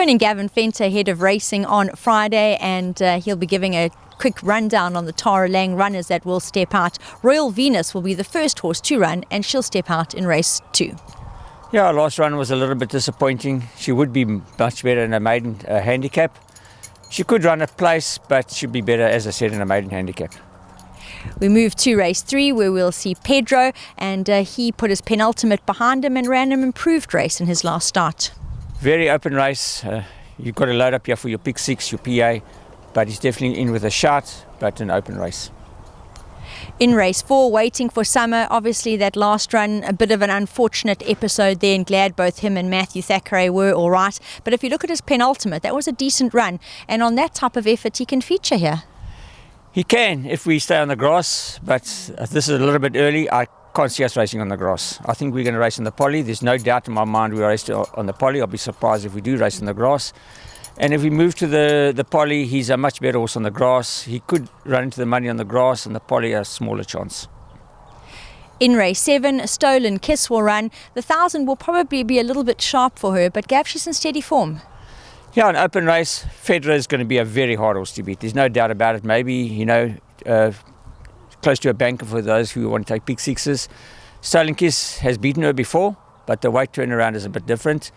Joining Gavin Fenter ahead of racing on Friday, and he'll be giving a quick rundown on the Tara LAING runners that will step out. Royal Venus will be the first horse to run, and she'll step out in race 2. Yeah, last run was a little bit disappointing. She would be much better in a maiden handicap. She could run a place, but she'd be better, as I said, in a maiden handicap. We move to race 3, where we'll see Pedro, and he put his penultimate behind him and ran an improved race in his last start. Very open race. You've got to load up here for your pick 6, your PA, but he's definitely in with a shot, but an open race. In race 4, waiting for summer, obviously that last run, a bit of an unfortunate episode there, and glad both him and Matthew Thackeray were all right. But if you look at his penultimate, that was a decent run, and on that type of effort he can feature here. He can if we stay on the grass, but this is a little bit early. I can't see us racing on the grass. I think we're going to race on the poly. There's no doubt in my mind we race on the poly. I'll be surprised if we do race on the grass. And if we move to the poly, he's a much better horse on the grass. He could run into the money on the grass, and the poly a smaller chance. In race 7, a Stolen Kiss will run. The 1,000 will probably be a little bit sharp for her, but Gav, she's in steady form. Yeah, an open race. Federer is going to be a very hard horse to beat. There's no doubt about it. Maybe, close to a banker for those who want to take pick 6s. Stolen Kiss has beaten her before, but the weight turnaround is a bit different.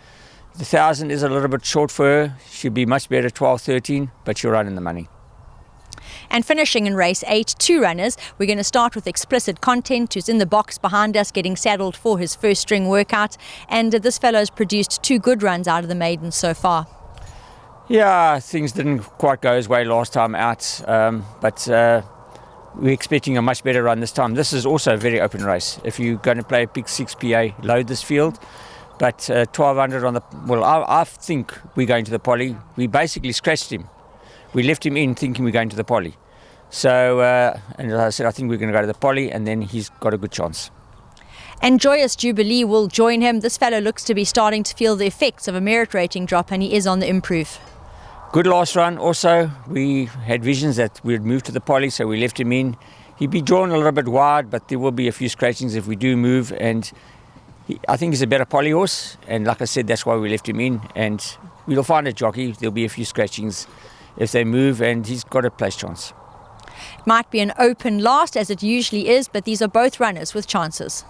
The 1,000 is a little bit short for her. She'll be much better 12, 13, but she'll run in the money. And finishing in race 8, 2 runners. We're going to start with Explicit Content, who's in the box behind us, getting saddled for his first string workout. And this fellow's produced 2 good runs out of the maidens so far. Yeah, things didn't quite go his way last time out, but we're expecting a much better run this time. This is also a very open race. If you're going to play a pick 6 PA, load this field. But 1,200 on the... Well, I think we're going to the poly. We basically scratched him. We left him in thinking we're going to the poly. So, and as I said, I think we're going to go to the poly, and then he's got a good chance. And Joyous Jubilee will join him. This fellow looks to be starting to feel the effects of a merit rating drop, and he is on the improve. Good last run also. We had visions that we'd move to the poly, so we left him in. He'd be drawn a little bit wide, but there will be a few scratchings if we do move, and I think he's a better poly horse, and like I said, that's why we left him in, and we'll find a jockey. There'll be a few scratchings if they move, and he's got a place chance. It might be an open last, as it usually is, but these are both runners with chances.